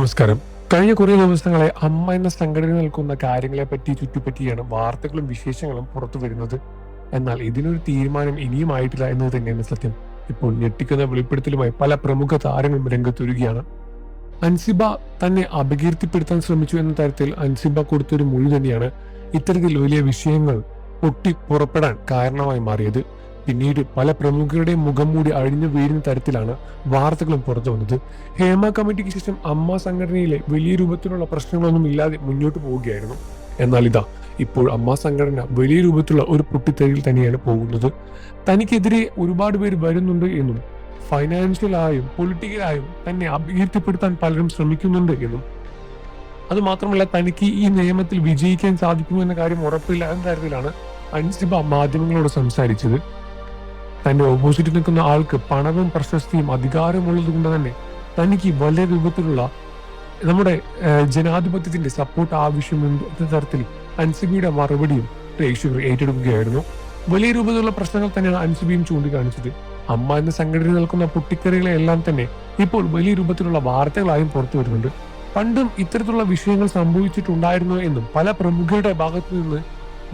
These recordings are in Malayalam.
നമസ്കാരം. കഴിഞ്ഞ കുറേ ദിവസങ്ങളെ അമ്മ എന്ന സംഘടന നിൽക്കുന്ന കാര്യങ്ങളെപ്പറ്റി ചുറ്റിപ്പറ്റിയാണ് വാർത്തകളും വിശേഷങ്ങളും പുറത്തു വരുന്നത്. എന്നാൽ ഇതിനൊരു തീരുമാനം ഇനിയും ആയിട്ടില്ല എന്നത് തന്നെയാണ് സത്യം. ഇപ്പോൾ ഞെട്ടിക്കുന്ന വെളിപ്പെടുത്തലുമായി പല പ്രമുഖ താരങ്ങളും രംഗത്തൊരുകയാണ്. അൻസിബ തന്നെ അപകീർത്തിപ്പെടുത്താൻ ശ്രമിച്ചു എന്ന തരത്തിൽ അൻസിബ കൊടുത്തൊരു മൊഴി തന്നെയാണ് ഇത്തരത്തിൽ വലിയ വിഷയങ്ങൾ പൊട്ടി പുറപ്പെടാൻ കാരണമായി മാറിയത്. പിന്നീട് പല പ്രമുഖരുടെയും മുഖം മൂടി അഴിഞ്ഞു വീഴുന്ന തരത്തിലാണ് വാർത്തകളും പുറത്തു വന്നത്. ഹേമ കമ്മിറ്റിക്ക് ശേഷം അമ്മ സംഘടനയിലെ വലിയ രൂപത്തിലുള്ള പ്രശ്നങ്ങളൊന്നും ഇല്ലാതെ മുന്നോട്ട് പോവുകയായിരുന്നു. എന്നാൽ ഇപ്പോൾ അമ്മ സംഘടന വലിയ രൂപത്തിലുള്ള ഒരു പൊട്ടിത്തെറിയിൽ തന്നെയാണ് പോകുന്നത്. തനിക്കെതിരെ ഒരുപാട് പേര് വരുന്നുണ്ട് എന്നും ഫൈനാൻഷ്യലായും പൊളിറ്റിക്കലായും തന്നെ അപകീർത്തിപ്പെടുത്താൻ പലരും ശ്രമിക്കുന്നുണ്ട് എന്നും, അത് മാത്രമല്ല തനിക്ക് ഈ നിയമത്തിൽ വിജയിക്കാൻ സാധിക്കുമോ എന്ന കാര്യം ഉറപ്പില്ല എന്ന തരത്തിലാണ് അൻസിബ മാധ്യമങ്ങളോട് സംസാരിച്ചത്. തന്റെ ഓപ്പോസിറ്റ് നിൽക്കുന്ന ആൾക്ക് പണവും പ്രശസ്തിയും അധികാരവും ഉള്ളത് കൊണ്ട് തന്നെ തനിക്ക് വലിയ രൂപത്തിലുള്ള നമ്മുടെ ജനാധിപത്യത്തിന്റെ സപ്പോർട്ട് ആവശ്യമുണ്ട് എന്ന തരത്തിൽ അൻസിബിയുടെ മറുപടിയും പ്രേക്ഷകർ ഏറ്റെടുക്കുകയായിരുന്നു. വലിയ രൂപത്തിലുള്ള പ്രശ്നങ്ങൾ തന്നെയാണ് അൻസിബിയും ചൂണ്ടിക്കാണിച്ചത്. അമ്മ എന്ന സംഘടന നിൽക്കുന്ന പൊട്ടിക്കറികളെ എല്ലാം തന്നെ ഇപ്പോൾ വലിയ രൂപത്തിലുള്ള വാർത്തകളായും പുറത്തു വരുന്നുണ്ട്. പണ്ടും ഇത്തരത്തിലുള്ള വിഷയങ്ങൾ സംഭവിച്ചിട്ടുണ്ടായിരുന്നു എന്നും പല പ്രമുഖരുടെ ഭാഗത്തു നിന്ന്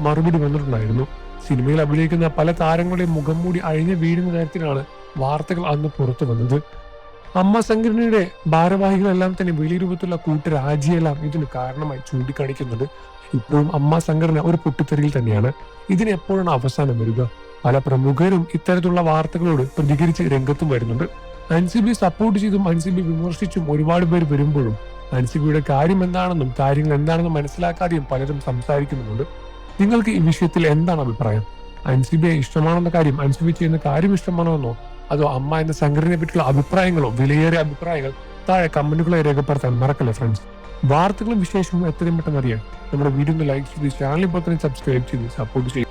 മറുപടി വന്നിട്ടുണ്ടായിരുന്നു. സിനിമയിൽ അഭിനയിക്കുന്ന പല താരങ്ങളുടെ മുഖം മൂടി അഴിഞ്ഞു വീഴുന്ന തരത്തിലാണ് വാർത്തകൾ അന്ന് പുറത്തു വന്നത്. അമ്മ സംഘടനയുടെ ഭാരവാഹികളെല്ലാം തന്നെ വലിയ രൂപത്തിലുള്ള കൂട്ടരാജിയെല്ലാം ഇതിന് കാരണമായി ചൂണ്ടിക്കാണിക്കുന്നുണ്ട്. ഇപ്പോഴും അമ്മ സംഘടന ഒരു പൊട്ടിത്തെറിയിൽ തന്നെയാണ്. ഇതിന് എപ്പോഴാണ് അവസാനം വരിക? പല പ്രമുഖരും ഇത്തരത്തിലുള്ള വാർത്തകളോട് പ്രതികരിച്ച് രംഗത്തും വരുന്നുണ്ട്. അൻസിബി സപ്പോർട്ട് ചെയ്തും അൻസിബി വിമർശിച്ചും ഒരുപാട് പേര് വരുമ്പോഴും അൻസിബിയുടെ കാര്യം എന്താണെന്നും കാര്യങ്ങൾ എന്താണെന്നും മനസ്സിലാക്കാതെയും പലരും സംസാരിക്കുന്നുമുണ്ട്. നിങ്ങൾക്ക് ഈ വിഷയത്തിൽ എന്താണ് അഭിപ്രായം? അൻസിബിയെ ഇഷ്ടമാണെന്ന കാര്യം, അൻസിബി ചെയ്യുന്ന കാര്യം ഇഷ്ടമാണോ എന്നോ, അതോ അമ്മ എന്ന സംഘടനയെ പറ്റിയുള്ള അഭിപ്രായങ്ങളോ, വിലയേറിയ അഭിപ്രായങ്ങൾ താഴെ കമന്റുകളായി രേഖപ്പെടുത്താൻ മറക്കല്ലേ ഫ്രണ്ട്സ്. വാർത്തകളും വിശേഷവും എത്രയും പെട്ടെന്ന് അറിയാൻ നമ്മുടെ വീഡിയോ ഒന്ന് ലൈക്ക് ചെയ്ത് ചാനൽ ഇപ്പോൾ തന്നെ സബ്സ്ക്രൈബ് ചെയ്ത് സപ്പോർട്ട് ചെയ്യും.